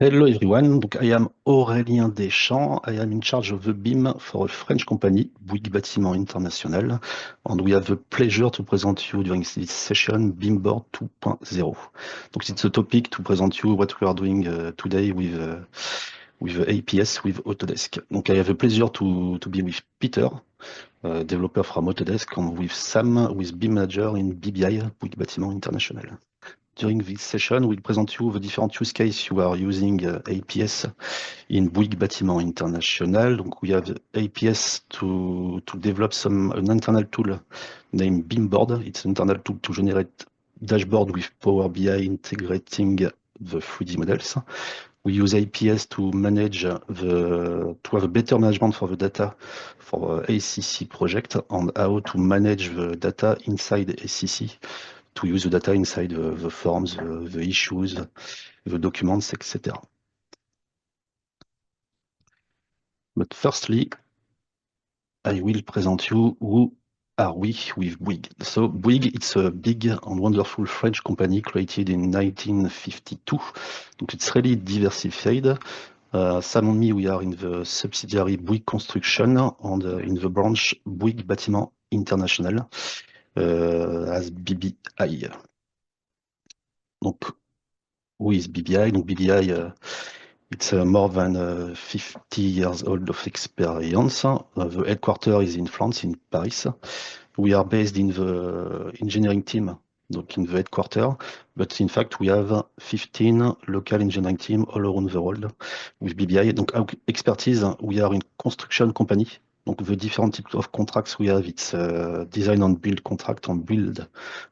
Hello everyone, donc I am Aurélien Deschamps. I am in charge of the BIM for a French company, Bouygues Bâtiment International, and we have the pleasure to present you during this session BIMBoard 2.0. Donc it's a topic to present you what we are doing today with APS with Autodesk. Donc I have the pleasure to be with Peter, developer from Autodesk, and with Sam, with BIM manager in BBI, Bouygues Bâtiment International. During this session, we'll present you the different use case you are using APS in Bouygues Bâtiment International. Donc we have APS to develop an internal tool named BIMBoard. It's an internal tool to generate dashboard with Power BI integrating the 3D models. We use APS to have a better management for the data for ACC project and how to manage the data inside ACC, to use the data inside the forms, the issues, the documents, etc. But firstly, I will present you who are we with Bouygues. So Bouygues, it's a big and wonderful French company created in 1952. Donc it's really diversified. Sam and me, we are in the subsidiary Bouygues Construction and in the branch Bouygues Bâtiment International as BBI. Donc, who is BBI? Donc BBI, it's more than 50 years old of experience. The headquarters is in France, in Paris. We are based in the engineering team, donc in the headquarters, but in fact we have 15 local engineering team all around the world with BBI. Donc our expertise, we are in construction company. Donc the different types of contracts we have, it's design and build contract and build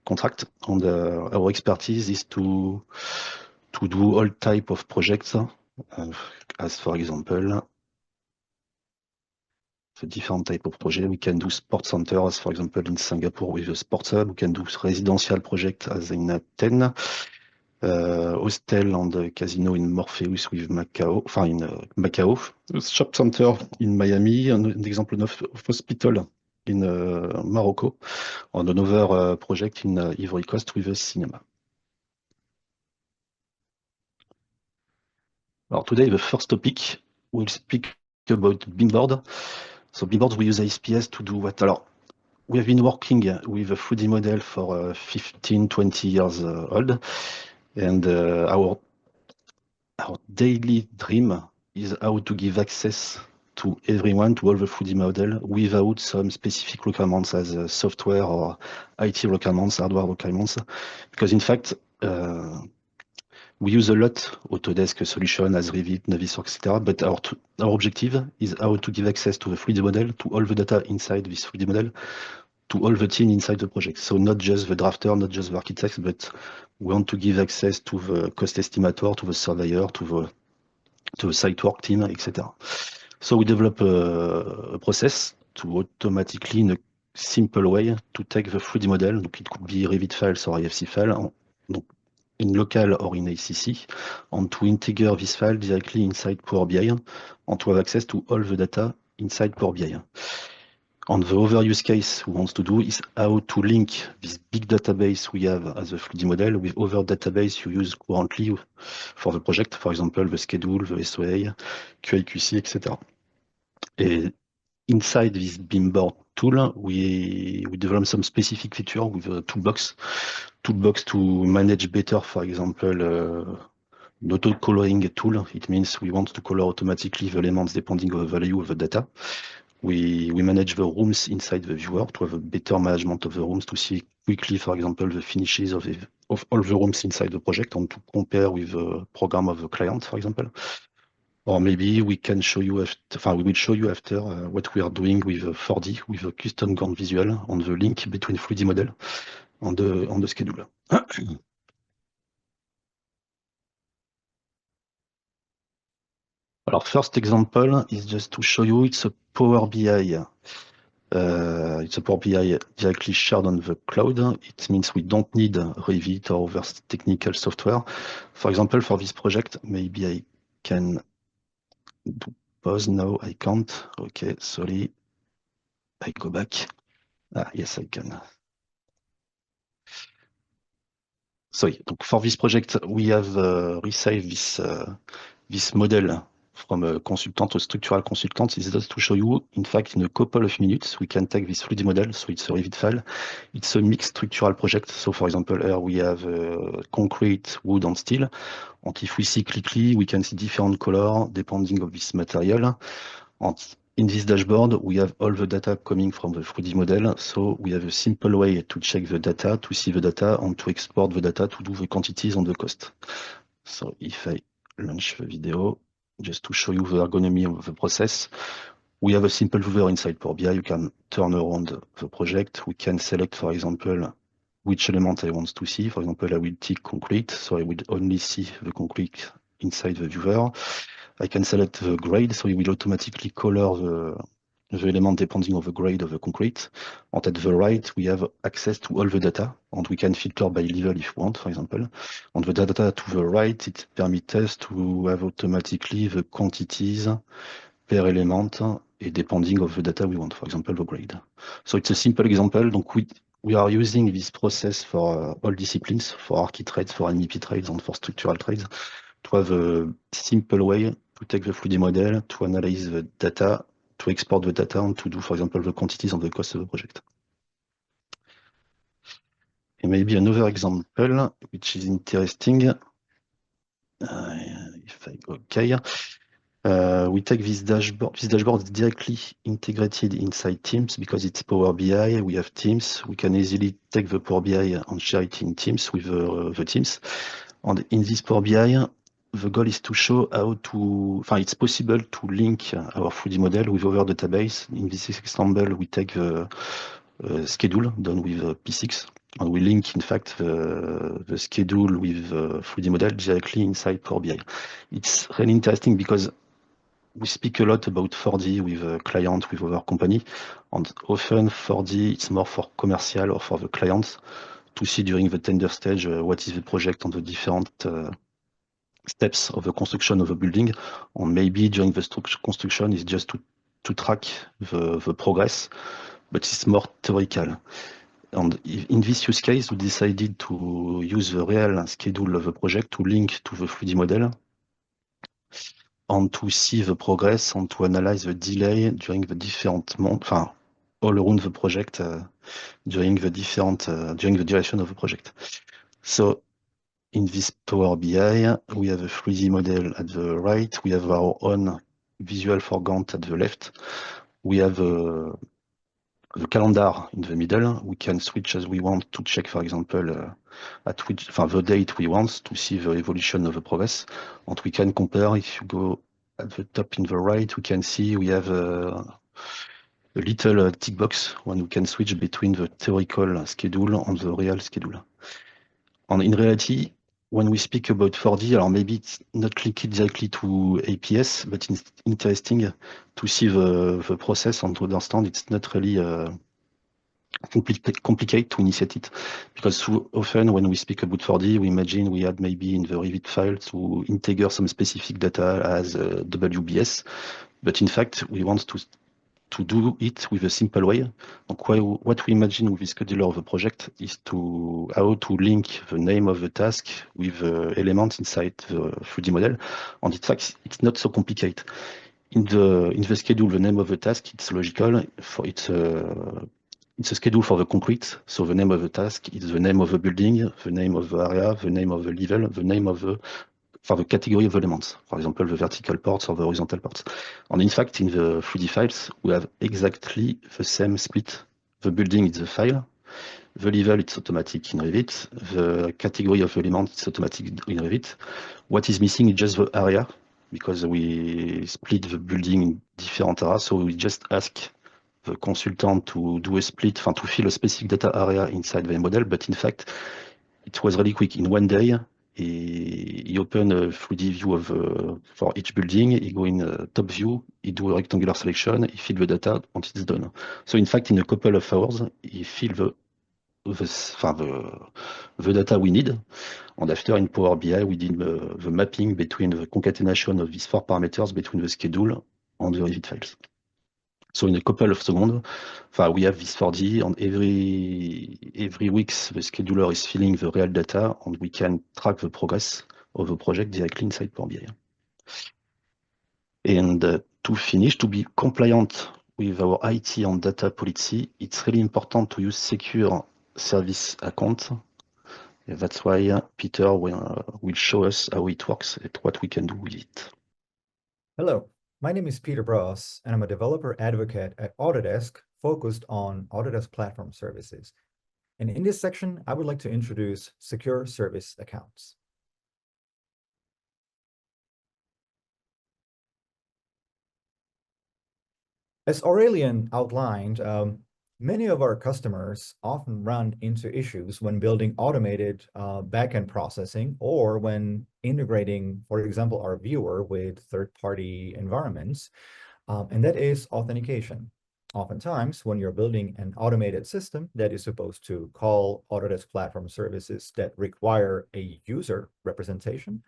contract. And our expertise is to do all type of projects, as for example, the different type of project. We can do sports center, as for example in Singapore with a sports hub. We can do residential project as in Athens, hostel and casino in Morpheus with Macau, in Macau, shop center in Miami, an example of hospital in Morocco, and another project in Ivory Coast with a cinema. Today, the first topic, we'll speak about BIMBoard. So BIMBoard, we use APS to do what? We have been working with a 3D model for 15, 20 years old. And our daily dream is how to give access to everyone to all the 3D model without some specific requirements as software or IT requirements, hardware requirements. Because in fact, we use a lot Autodesk solution as Revit, Navisworks, etc. But our objective is how to give access to the 3D model, to all the data inside this 3D model, to all the team inside the project. So not just the drafter, not just the architects, but we want to give access to the cost estimator, to the surveyor, to the site work team, etc. So we develop a process to automatically, in a simple way, to take the 3D model. Donc it could be Revit files or IFC file, donc in local or in ACC, and to integrate this file directly inside Power BI, and to have access to all the data inside Power BI. And the other use case we want to do is how to link this big database we have as a 3D model with other database you use currently for the project, for example, the schedule, the SOA, QAQC, etc. And inside this BIMBoard tool, we develop some specific feature with a toolbox to manage better, for example, an auto-coloring tool. It means we want to color automatically the elements depending on the value of the data. We manage the rooms inside the viewer to have a better management of the rooms, to see quickly, for example, the finishes of all the rooms inside the project, and to compare with the program of the client, for example. Or maybe we can show you after, we will show you after what we are doing with 4D, with a custom ground visual on the link between 3D model on the schedule. First example is just to show you it's a Power BI. It's a Power BI directly shared on the cloud. It means we don't need Revit or other technical software. For example, for this project, maybe I can do pause. No, I can't. Okay, sorry. I go back. Yes, I can. Sorry. For this project, we have received this model from a consultant or structural consultant is just to show you, in fact, in a couple of minutes, we can take this 3D model, so it's a Revit file. It's a mixed structural project. So for example, here we have concrete, wood and steel. And if we see quickly, we can see different color depending on this material. And in this dashboard, we have all the data coming from the 3D model. So we have a simple way to check the data, to see the data, and to export the data to do the quantities and the cost. So if I launch the video, just to show you the ergonomy of the process, we have a simple viewer inside Power BI. You can turn around the project. We can select, for example, which element I want to see. For example, I will tick concrete, so I will only see the concrete inside the viewer. I can select the grade, so it will automatically color the element depending on the grade of the concrete. And at the right, we have access to all the data, and we can filter by level if we want, for example. On the data to the right, it permits us to have automatically the quantities per element, and depending of the data we want, for example, the grade. So it's a simple example. Donc we are using this process for all disciplines, for archi trades, for MEP trades, and for structural trades, to have a simple way to take the 3D model, to analyze the data, to export the data, and to do, for example, the quantities and the cost of the project. And maybe another example, which is interesting. We take this dashboard. This dashboard is directly integrated inside Teams because it's Power BI. We have Teams. We can easily take the Power BI and share it in Teams with the Teams. And in this Power BI, the goal is to show how to, it's possible to link our 3D model with other database. In this example, we take the schedule done with P6, and we link, in fact, the schedule with the 3D model directly inside Power BI. It's really interesting because we speak a lot about 4D with a client, with other company, and often 4D, it's more for commercial or for the clients to see during the tender stage what is the project on the different steps of the construction of a building, and maybe during the construction is just to track the progress, but it's more theoretical. And in this use case, we decided to use the real schedule of the project to link to the 3D model and to see the progress and to analyze the delay during the different months, all around the project during the duration of the project. So in this Power BI, we have a 3D model at the right. We have our own visual for Gantt at the left. We have the calendar in the middle. We can switch as we want to check, for example, at which the date we want to see the evolution of the progress. And we can compare. If you go at the top in the right, we can see we have a little tick box when we can switch between the theoretical schedule and the real schedule. And in reality, when we speak about 4D, maybe it's not linked directly to APS, but it's interesting to see the process and to understand it's not really complicated to initiate it. Because too often when we speak about 4D, we imagine we had maybe in the Revit file to integrate some specific data as WBS. But in fact, we want to do it with a simple way. What we imagine with the scheduler of the project is how to link the name of the task with the elements inside the 3D model. And in fact, it's not so complicated. In the schedule, the name of the task, it's logical. It's a schedule for the concrete. So the name of the task is the name of the building, the name of the area, the name of the level, the name of the category of elements, for example, the vertical parts or the horizontal parts. And in fact, in the 3D files, we have exactly the same split. The building is the file, the level it's automatic in Revit, the category of elements it's automatic in Revit. What is missing is just the area, because we split the building in different areas, so we just ask the consultant to do a split, to fill a specific data area inside the model, but in fact, it was really quick. In one day, he opened a 3D view for each building. He go in top view, he do a rectangular selection, he fill the data, and it's done. So in fact, in a couple of hours, he fill the data we need. And after in Power BI, we did the mapping between the concatenation of these 4 parameters between the schedule and the Revit files. So in a couple of seconds, we have this 4D, and every week the scheduler is filling the real data, and we can track the progress of the project directly inside Power BI. And to finish, to be compliant with our IT and data policy, it's really important to use secure service account. That's why Peter will show us how it works and what we can do with it. Hello, my name is Peter Bros, and I'm a developer advocate at Autodesk focused on Autodesk Platform Services. And in this section, I would like to introduce Secure Service Accounts. As Aurelian outlined, many of our customers often run into issues when building automated backend processing or when integrating, for example, our viewer with third-party environments, and that is authentication. Oftentimes, when you're building an automated system that is supposed to call Autodesk Platform Services that require a user representation,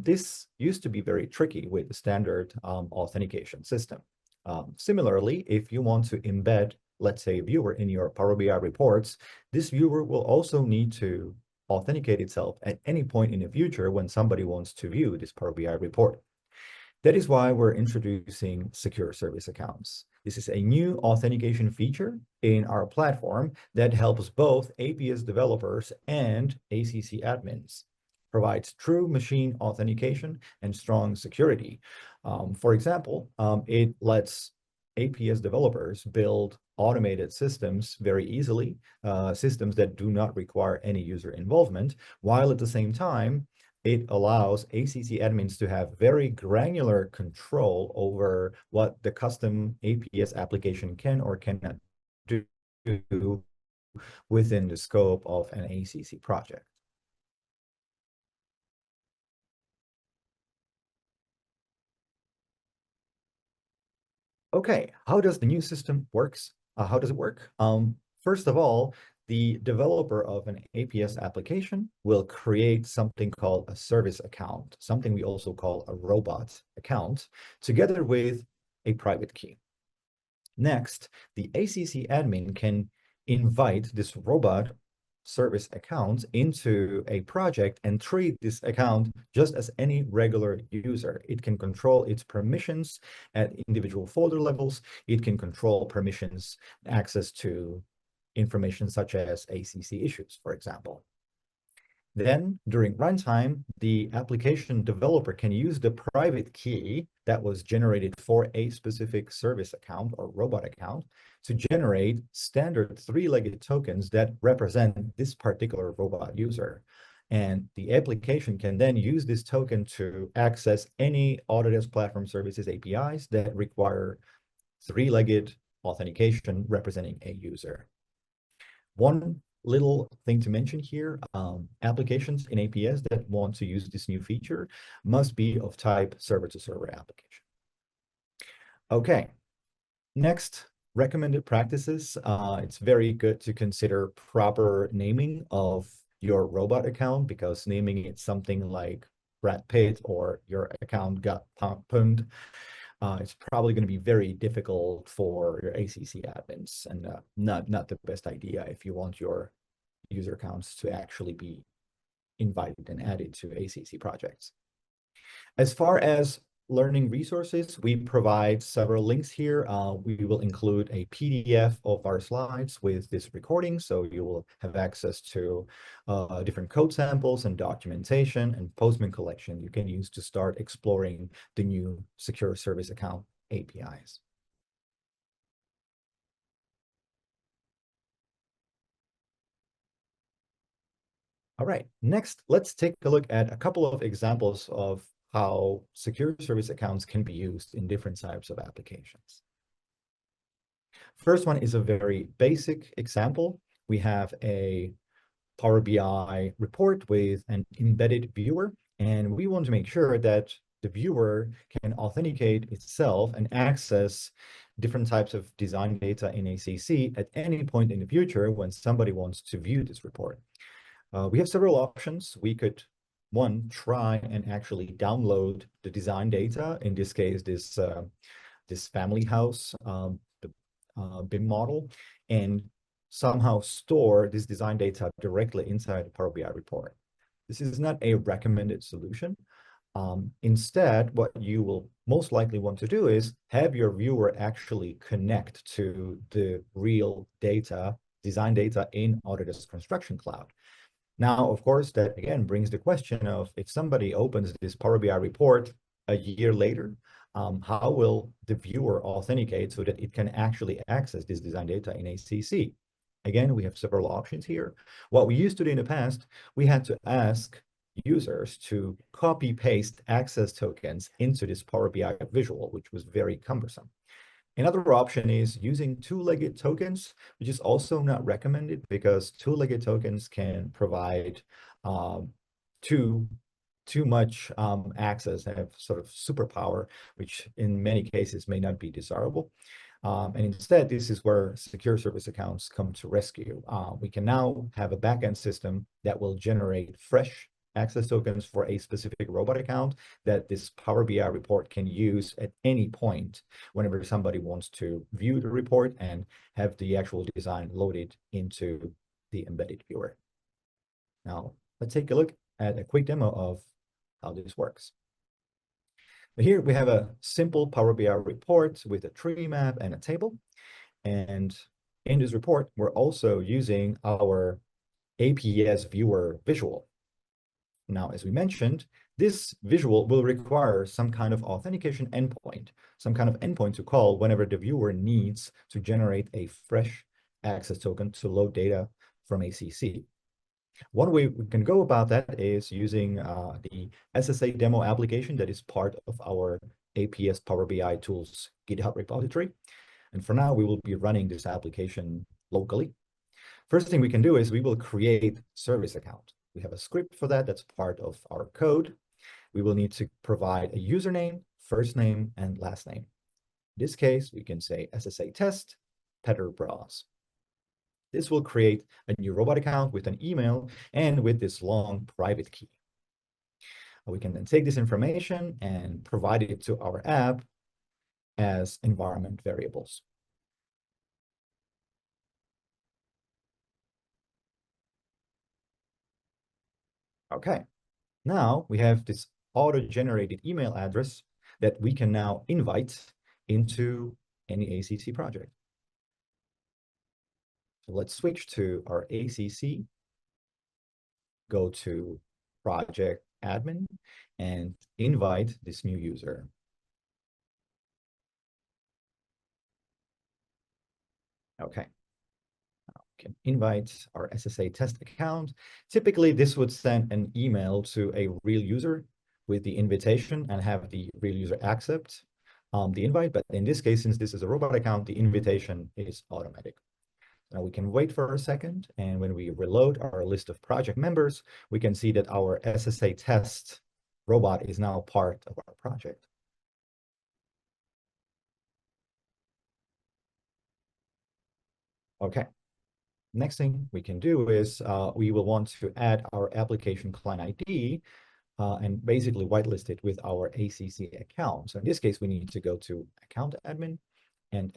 this used to be very tricky with the standard authentication system. Similarly, if you want to embed, let's say, a viewer in your Power BI reports, this viewer will also need to authenticate itself at any point in the future when somebody wants to view this Power BI report. That is why we're introducing Secure Service Accounts. This is a new authentication feature in our platform that helps both APS developers and ACC admins, provides true machine authentication and strong security. For example, it lets APS developers build automated systems very easily, systems that do not require any user involvement, while at the same time, it allows ACC admins to have very granular control over what the custom APS application can or cannot do within the scope of an ACC project. Okay, how does the new system works? How does it work? First of all, the developer of an APS application will create something called a service account, something we also call a robot account, together with a private key. Next, the ACC admin can invite this robot service account into a project and treat this account just as any regular user. It can control its permissions at individual folder levels. It can control permissions, access to information such as ACC issues, for example. Then, during runtime, the application developer can use the private key that was generated for a specific service account or robot account to generate standard three-legged tokens that represent this particular robot user. And the application can then use this token to access any Autodesk Platform Services APIs that require three-legged authentication representing a user. One little thing to mention here, applications in APS that want to use this new feature must be of type server-to-server application. Okay, next, recommended practices. It's very good to consider proper naming of your robot account, because naming it something like Brad Pitt or your account got pumped, it's probably going to be very difficult for your ACC admins, and not the best idea if you want your user accounts to actually be invited and added to ACC projects. As far as learning resources, we provide several links here. We will include a PDF of our slides with this recording, so you will have access to different code samples and documentation and Postman collection you can use to start exploring the new Secure Service Account APIs. All right, next, let's take a look at a couple of examples of how secure service accounts can be used in different types of applications. First one is a very basic example. We have a Power BI report with an embedded viewer, and we want to make sure that the viewer can authenticate itself and access different types of design data in ACC at any point in the future when somebody wants to view this report. We have several options. We could, one, try and actually download the design data. In this case, this family house, the BIM model, and somehow store this design data directly inside the Power BI report. This is not a recommended solution. Instead, what you will most likely want to do is have your viewer actually connect to the real data, design data in Autodesk Construction Cloud. Now, of course, that again brings the question of if somebody opens this Power BI report a year later, how will the viewer authenticate so that it can actually access this design data in ACC? Again, we have several options here. What we used to do in the past, we had to ask users to copy paste access tokens into this Power BI visual, which was very cumbersome. Another option is using two-legged tokens, which is also not recommended because two-legged tokens can provide too much access, have sort of superpower, which in many cases may not be desirable. And instead, this is where secure service accounts come to rescue. We can now have a backend system that will generate fresh access tokens for a specific robot account that this Power BI report can use at any point whenever somebody wants to view the report and have the actual design loaded into the embedded viewer. Now, let's take a look at a quick demo of how this works. Here we have a simple Power BI report with a tree map and a table. And in this report, we're also using our APS Viewer visual. Now, as we mentioned, this visual will require some kind of authentication endpoint, some kind of endpoint to call whenever the viewer needs to generate a fresh access token to load data from ACC. One way we can go about that is using the SSA demo application that is part of our APS Power BI tools GitHub repository. And for now, we will be running this application locally. First thing we can do is we will create service account. We have a script for that. That's part of our code. We will need to provide a username, first name, and last name. In this case, we can say SSA test, Petter browse. This will create a new robot account with an email and with this long private key. We can then take this information and provide it to our app as environment variables. Okay, now we have this auto-generated email address that we can now invite into any ACC project. So let's switch to our ACC, go to project admin and invite this new user. Okay. Now we can invite our SSA test account. Typically, this would send an email to a real user with the invitation and have the real user accept the invite. But in this case, since this is a robot account, the invitation is automatic. Now we can wait for a second, and when we reload our list of project members, we can see that our SSA test robot is now part of our project. Okay, next thing we can do is we will want to add our application client ID and basically whitelist it with our ACC account. So in this case, we need to go to account admin and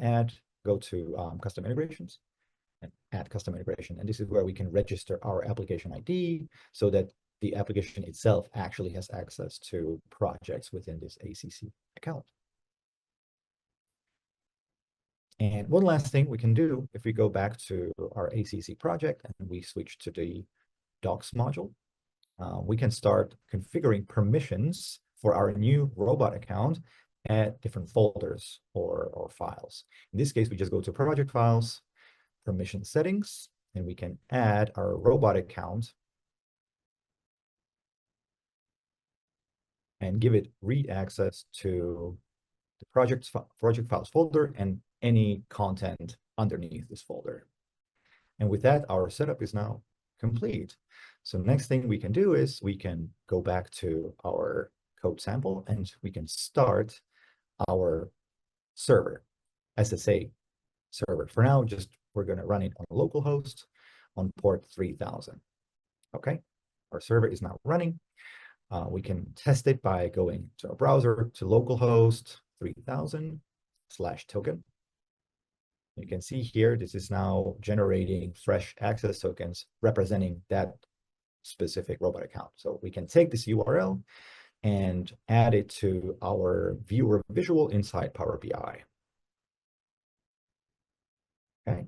go to custom integrations. And add custom integration. And this is where we can register our application ID so that the application itself actually has access to projects within this ACC account. And one last thing we can do, if we go back to our ACC project and we switch to the docs module, we can start configuring permissions for our new robot account at different folders or files. In this case, we just go to project files, permission settings, and we can add our robot account and give it read access to the project files folder and any content underneath this folder. And with that, our setup is now complete. So next thing we can do is we can go back to our code sample and we can start our server, SSA server. For now, we're going to run it on localhost on port 3000. Okay, our server is now running. We can test it by going to our browser to localhost 3000/token. You can see here, this is now generating fresh access tokens representing that specific robot account. So we can take this URL and add it to our viewer visual inside Power BI. Okay,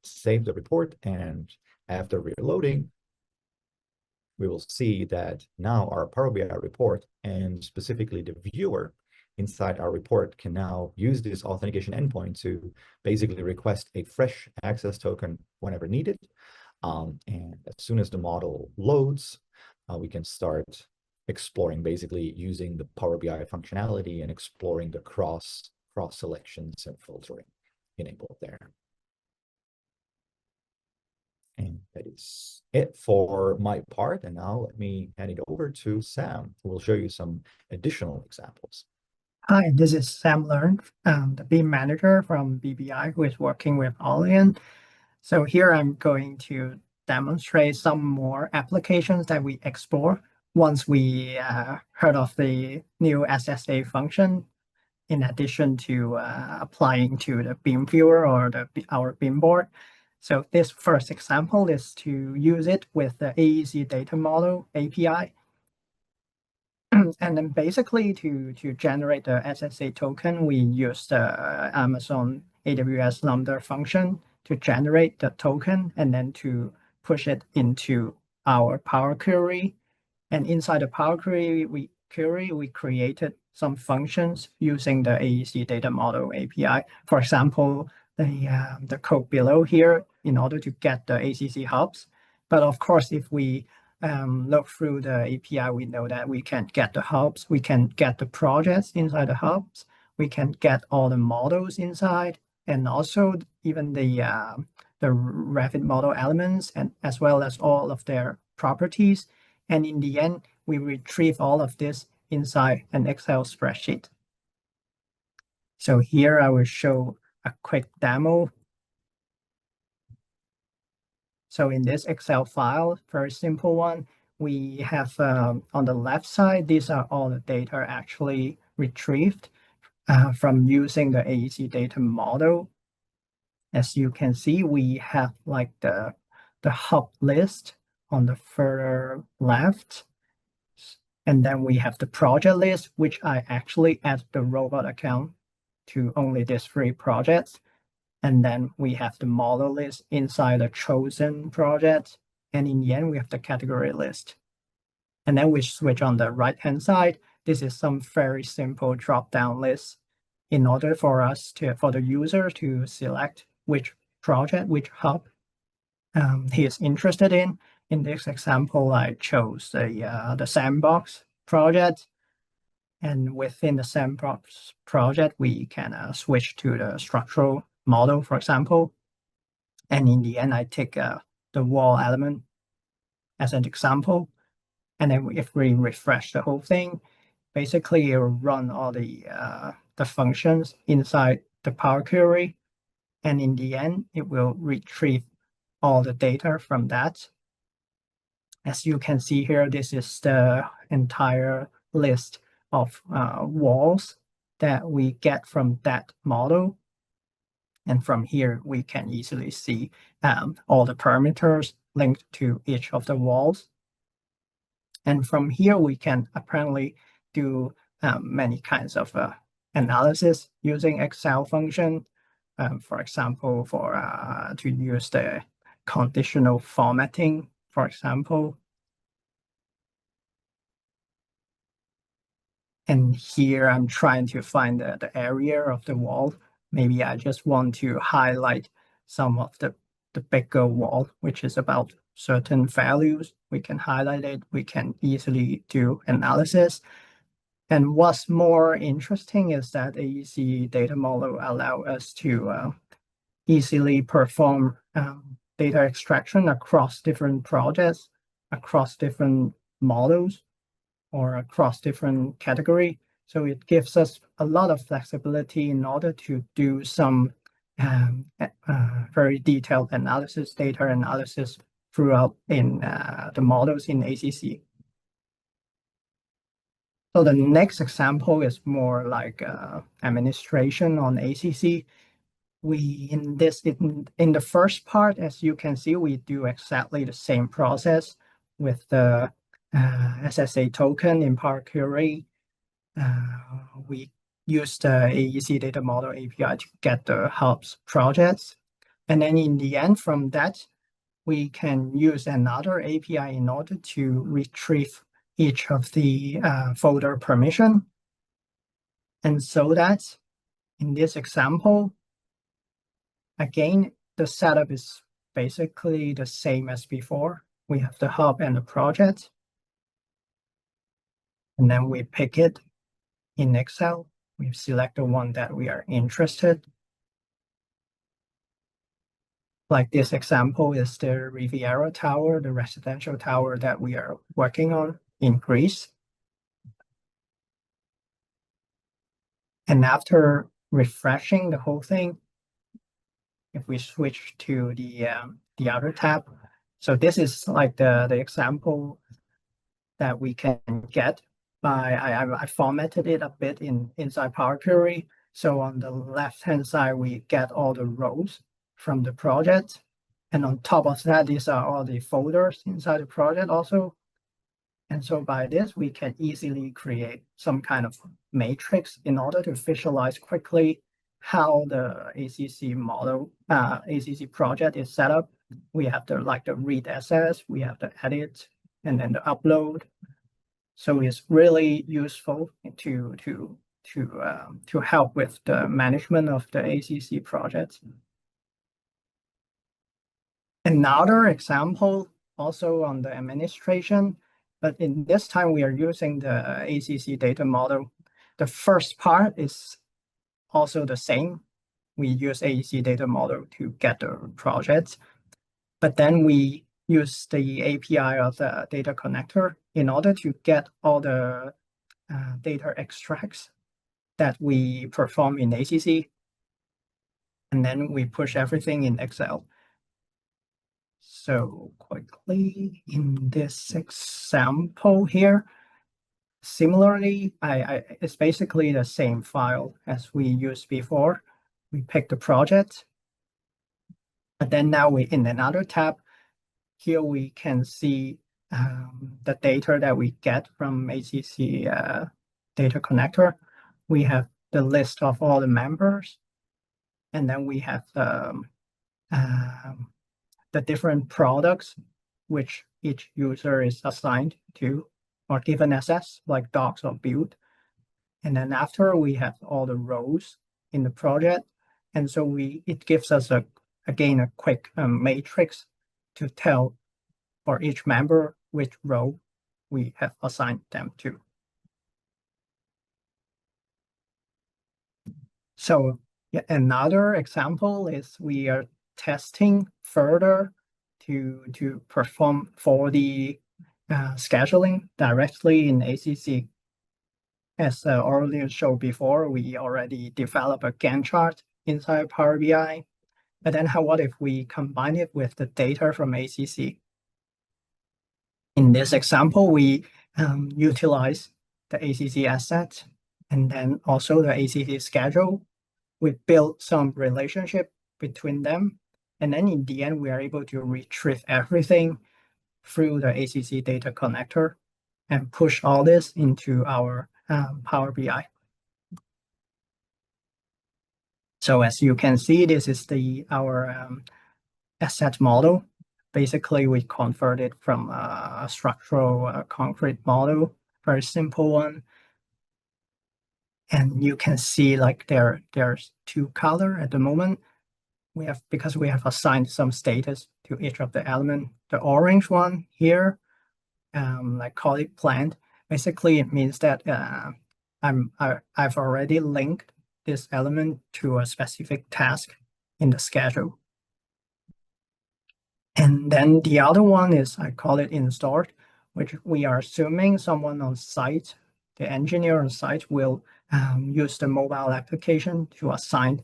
save the report, and after reloading, we will see that now our Power BI report, and specifically the viewer inside our report, can now use this authentication endpoint to basically request a fresh access token whenever needed. And as soon as the model loads, we can start exploring, basically using the Power BI functionality and exploring the cross selections and filtering enabled there. And that is it for my part. And now let me hand it over to Sam, who will show you some additional examples. Hi, this is Sam Learn, the BIM manager from BBI, who is working with Allian. So here I'm going to demonstrate some more applications that we explore once we heard of the new SSA function, in addition to applying to the BIM viewer or our BIMBoard. So this first example is to use it with the AEC Data Model API. And then basically to generate the SSA token, we use the Amazon AWS Lambda function to generate the token and then to push it into our Power Query. And inside the Power Query, we created some functions using the AEC Data Model API. For example, the code below here in order to get the ACC hubs. But of course, if we look through the API, we know that we can get the hubs, we can get the projects inside the hubs, we can get all the models inside, and also even the Revit model elements, and as well as all of their properties. And in the end, we retrieve all of this inside an Excel spreadsheet. So here I will show a quick demo. So in this Excel file, very simple one, we have on the left side, these are all the data actually retrieved from using the AEC data model. As you can see, we have like the hub list on the further left. And then we have the project list, which I actually add the robot account to only these 3 projects. And then we have the model list inside the chosen project. And in the end, we have the category list. And then we switch on the right-hand side. This is some very simple drop-down list in order for us for the user to select which project, which hub he is interested in. In this example, I chose the sandbox project. And within the sandbox project, we can switch to the structural model, for example. And in the end, I take the wall element as an example. And then if we refresh the whole thing, basically it will run all the functions inside the Power Query. And in the end, it will retrieve all the data from that. As you can see here, this is the entire list of walls that we get from that model. And from here, we can easily see all the parameters linked to each of the walls. And from here, we can apparently do many kinds of analysis using Excel function. For example, to use the conditional formatting, for example. And here I'm trying to find the area of the wall. Maybe I just want to highlight some of the bigger wall, which is about certain values. We can highlight it. We can easily do analysis. And what's more interesting is that AEC data model allow us to easily perform data extraction across different projects, across different models, or across different category. So it gives us a lot of flexibility in order to do some very detailed analysis, data analysis throughout in the models in ACC. So the next example is more like administration on ACC. In the first part, as you can see, we do exactly the same process with the SSA token in Power Query. We use the AEC Data Model API to get the hubs projects. And then in the end, from that, we can use another API in order to retrieve each of the folder permission. And so that in this example, again, the setup is basically the same as before. We have the hub and the project. And then we pick it in Excel. We select the one that we are interested. Like this example is the Riviera Tower, the residential tower that we are working on in Greece. And after refreshing the whole thing, if we switch to the other tab, so this is like the example that we can get by, I formatted it a bit inside Power Query. So on the left-hand side, we get all the rows from the project. And on top of that, these are all the folders inside the project also. And so by this, we can easily create some kind of matrix in order to visualize quickly how the ACC model, ACC project is set up. We have the read SS, we have the edit, and then the upload. So it's really useful to help with the management of the ACC projects. Another example also on the administration, but in this time we are using the ACC data model. The first part is also the same. We use AEC data model to get the projects, but then we use the API of the data connector in order to get all the data extracts that we perform in ACC. And then we push everything in Excel. So quickly in this example here, similarly, it's basically the same file as we used before. We pick the project, but then now we in another tab, here we can see the data that we get from ACC data connector. We have the list of all the members, and then we have the different products which each user is assigned to or given access, like docs or build. And then after we have all the rows in the project. And so it gives us again a quick matrix to tell for each member which row we have assigned them to. So another example is we are testing further to perform for the scheduling directly in ACC. As earlier showed before, we already developed a Gantt chart inside Power BI. But then what if we combine it with the data from ACC? In this example, we utilize the ACC asset and then also the ACC schedule. We build some relationship between them. And then in the end, we are able to retrieve everything through the ACC data connector and push all this into our Power BI. So as you can see, this is our asset model. Basically, we converted from a structural concrete model, very simple one. And you can see like there's two colors at the moment. Because we have assigned some status to each of the element. The orange one here, like call it planned. Basically, it means that I've already linked this element to a specific task in the schedule. And then the other one is, I call it installed, which we are assuming someone on site, the engineer on site will use the mobile application to assign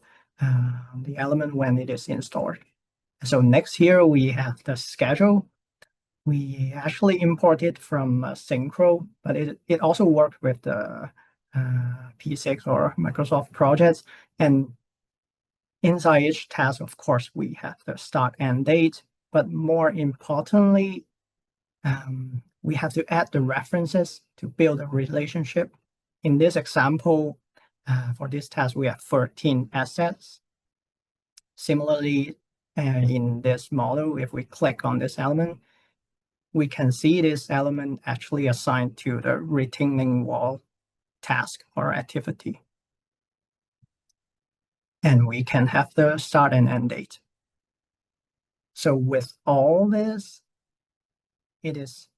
the element when it is installed. So next here we have the schedule. We actually import it from Synchro, but it also works with the P6 or Microsoft projects. And inside each task, of course, we have the start and date. But more importantly, we have to add the references to build a relationship. In this example, for this task, we have 13 assets. Similarly, in this model, if we click on this element, we can see this element actually assigned to the retaining wall task or activity. And we can have the start and end date. So with all this, it is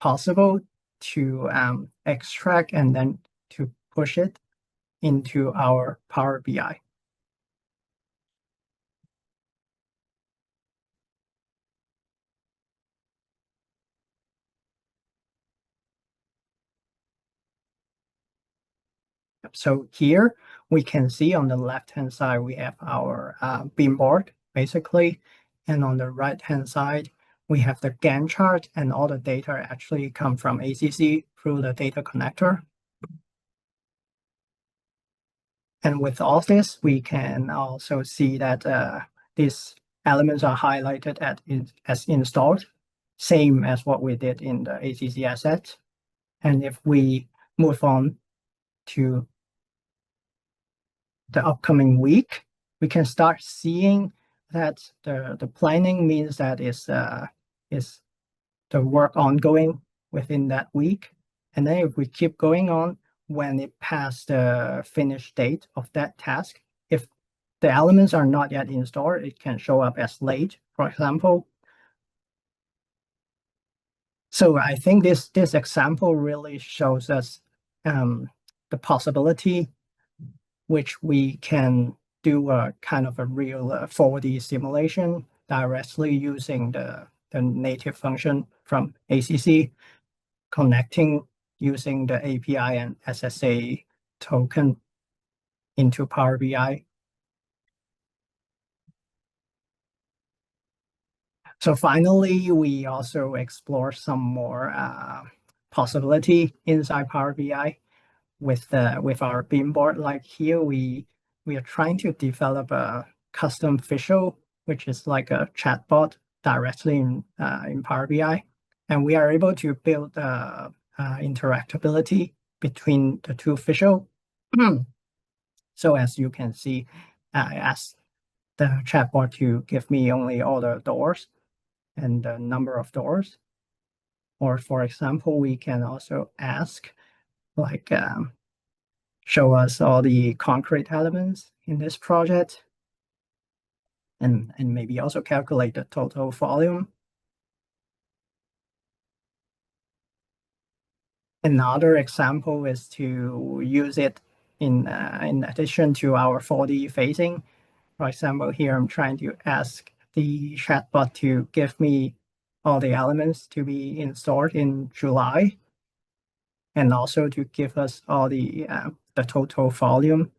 possible to extract and then to push it into our Power BI. So here we can see on the left-hand side, we have our BIMBoard, basically. And on the right-hand side, we have the Gantt chart, and all the data actually come from ACC through the data connector. And with all this, we can also see that these elements are highlighted as installed, same as what we did in the ACC asset. And if we move on to the upcoming week, we can start seeing that the planning means that is the work ongoing within that week. And then if we keep going on, when it passed the finish date of that task, if the elements are not yet installed, it can show up as late, for example. So I think this example really shows us the possibility which we can do a kind of a real 4D simulation directly using the native function from ACC, connecting using the API and SSA token into Power BI. So finally, we also explore some more possibility inside Power BI with our BIMBoard. Like here, we are trying to develop a custom visual, which is like a chatbot directly in Power BI, and we are able to build interactability between the two visual. So as you can see, I asked the chatbot to give me only all the doors and the number of doors. Or for example, we can also ask like show us all the concrete elements in this project, and maybe also calculate the total volume. Another example is to use it in addition to our 4D phasing. For example, here I'm trying to ask the chatbot to give me all the elements to be installed in July, and also to give us all the total volume.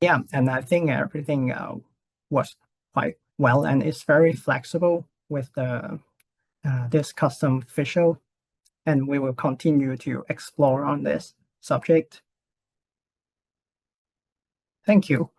Yeah, and I think everything was quite well, and it's very flexible with this custom visual, and we will continue to explore on this subject. Thank you.